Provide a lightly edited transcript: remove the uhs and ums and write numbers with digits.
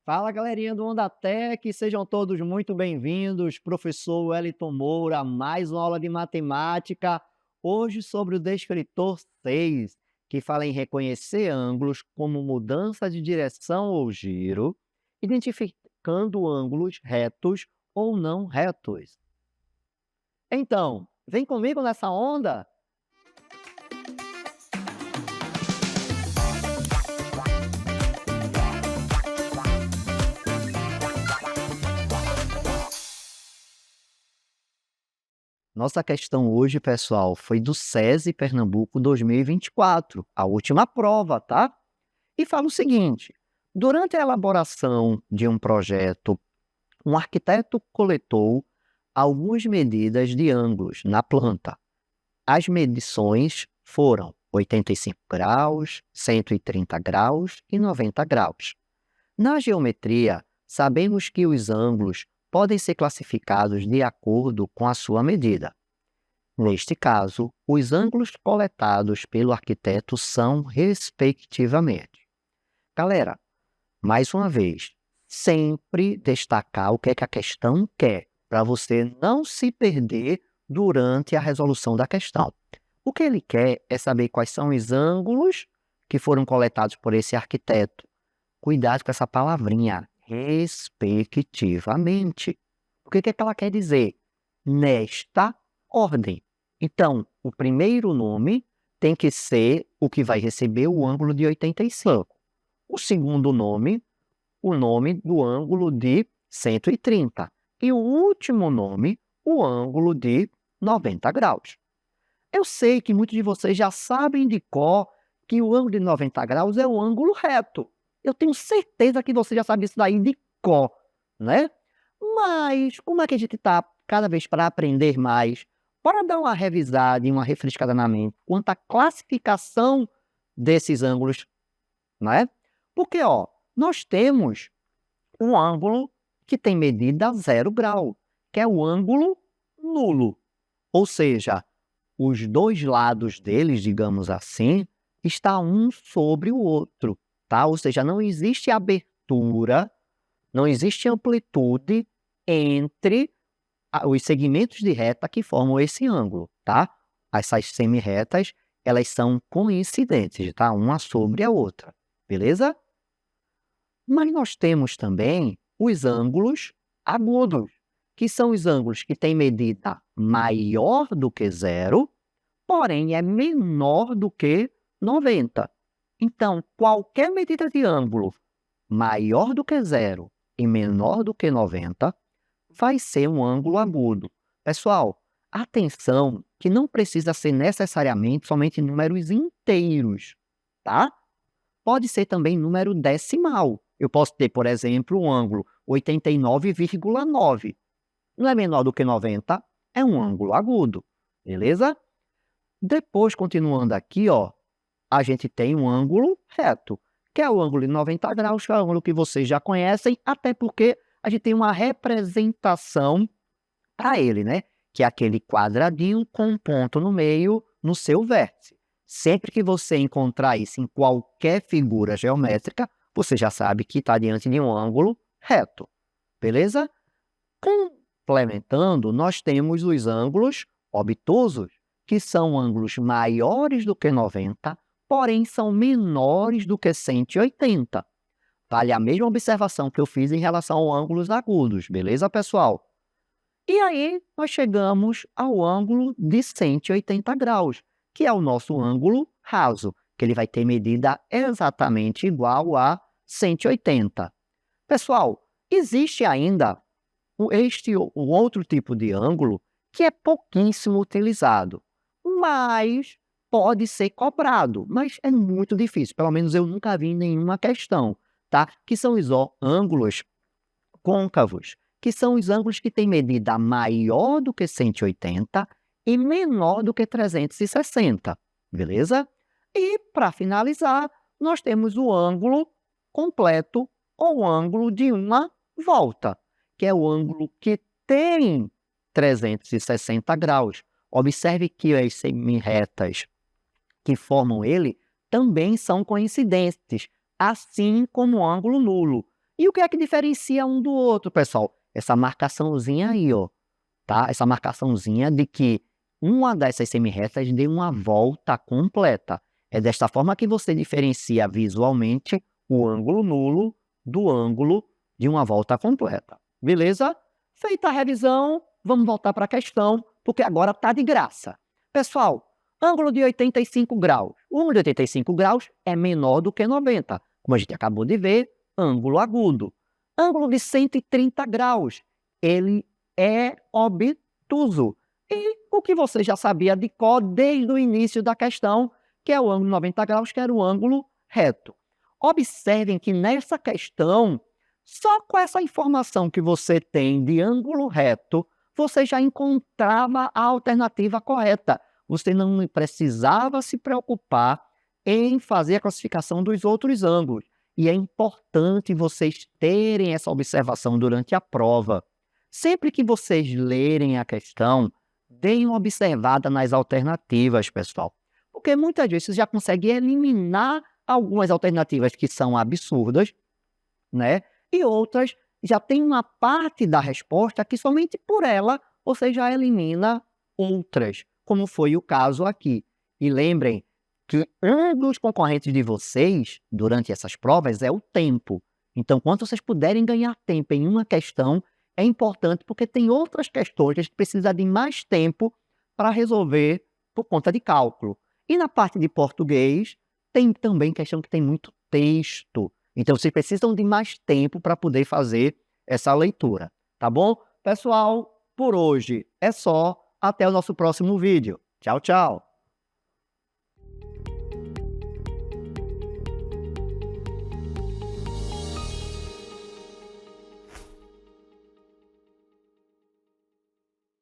Fala, galerinha do Onda Tech, sejam todos muito bem-vindos. Professor Wellington Moura, mais uma aula de matemática, hoje sobre o descritor 6, que fala em reconhecer ângulos como mudança de direção ou giro, identificando ângulos retos ou não retos. Então, vem comigo nessa onda? Nossa questão hoje, pessoal, foi do SESI Pernambuco 2024, a última prova, tá? E fala o seguinte: durante a elaboração de um projeto, um arquiteto coletou algumas medidas de ângulos na planta. As medições foram 85 graus, 130 graus e 90 graus. Na geometria, sabemos que os ângulos podem ser classificados de acordo com a sua medida. Neste caso, os ângulos coletados pelo arquiteto são respectivamente. Galera, mais uma vez, sempre destacar o que é que a questão quer, para você não se perder durante a resolução da questão. O que ele quer é saber quais são os ângulos que foram coletados por esse arquiteto. Cuidado com essa palavrinha, respectivamente. O que é que ela quer dizer? Nesta ordem. Então, o primeiro nome tem que ser o que vai receber o ângulo de 85. O segundo nome, o nome do ângulo de 130. E o último nome, o ângulo de 90 graus. Eu sei que muitos de vocês já sabem de cor que o ângulo de 90 graus é o ângulo reto. Eu tenho certeza que você já sabe isso daí de cor, né? Mas como é que a gente está cada vez para aprender mais? Bora dar uma revisada e uma refrescada na mente quanto à classificação desses ângulos, né? Porque, ó, nós temos um ângulo que tem medida 0 grau, que é o ângulo nulo. Ou seja, os dois lados deles, digamos assim, está um sobre o outro, tá? Ou seja, não existe abertura, não existe amplitude entre os segmentos de reta que formam esse ângulo, tá? Essas semi-retas, elas são coincidentes, tá? Uma sobre a outra, beleza? Mas nós temos também os ângulos agudos, que são os ângulos que têm medida maior do que zero, porém é menor do que 90. Então, qualquer medida de ângulo maior do que zero e menor do que 90 vai ser um ângulo agudo. Pessoal, atenção que não precisa ser necessariamente somente números inteiros, tá? Pode ser também número decimal. Eu posso ter, por exemplo, um ângulo 89,9. Não é menor do que 90, é um ângulo agudo, beleza? Depois, continuando aqui, ó, a gente tem um ângulo reto, que é o ângulo de 90 graus, que é o ângulo que vocês já conhecem, até porque a gente tem uma representação para ele, né? Que é aquele quadradinho com um ponto no meio no seu vértice. Sempre que você encontrar isso em qualquer figura geométrica, você já sabe que está diante de um ângulo reto, beleza? Complementando, nós temos os ângulos obtusos, que são ângulos maiores do que 90, porém são menores do que 180. Vale a mesma observação que eu fiz em relação aos ângulos agudos, beleza, pessoal? E aí, nós chegamos ao ângulo de 180 graus, que é o nosso outro raso, que ele vai ter medida exatamente igual a 180. Pessoal, existe ainda o outro tipo de ângulo que é pouquíssimo utilizado, mas pode ser cobrado, mas é muito difícil, pelo menos eu nunca vi em nenhuma questão, tá? Que são os ângulos côncavos, que são os ângulos que têm medida maior do que 180 e menor do que 360, beleza? E, para finalizar, nós temos o ângulo completo ou ângulo de uma volta, que é o ângulo que tem 360 graus. Observe que as semi-retas que formam ele também são coincidentes, assim como o ângulo nulo. E o que é que diferencia um do outro, pessoal? Essa marcaçãozinha aí, ó, tá? Essa marcaçãozinha de que uma dessas semirretas dê uma volta completa. É desta forma que você diferencia visualmente o ângulo nulo do ângulo de uma volta completa. Beleza? Feita a revisão, vamos voltar para a questão, porque agora está de graça. Pessoal, ângulo de 85 graus. O ângulo de 85 graus é menor do que 90. Como a gente acabou de ver, ângulo agudo. Ângulo de 130 graus, ele é obtuso. E o que você já sabia de cor desde o início da questão, que é o ângulo de 90 graus, que era o ângulo reto. Observem que nessa questão, só com essa informação que você tem de ângulo reto, você já encontrava a alternativa correta. Você não precisava se preocupar em fazer a classificação dos outros ângulos. E é importante vocês terem essa observação durante a prova. Sempre que vocês lerem a questão, deem uma observada nas alternativas, pessoal. Porque muitas vezes você já consegue eliminar algumas alternativas que são absurdas, né? E outras já tem uma parte da resposta que somente por ela você já elimina outras, como foi o caso aqui. E lembrem que um dos concorrentes de vocês, durante essas provas, é o tempo. Então, quanto vocês puderem ganhar tempo em uma questão, é importante, porque tem outras questões que a gente precisa de mais tempo para resolver por conta de cálculo. E na parte de português, tem também questão que tem muito texto. Então, vocês precisam de mais tempo para poder fazer essa leitura, tá bom? Pessoal, por hoje é só. Até o nosso próximo vídeo. Tchau, tchau!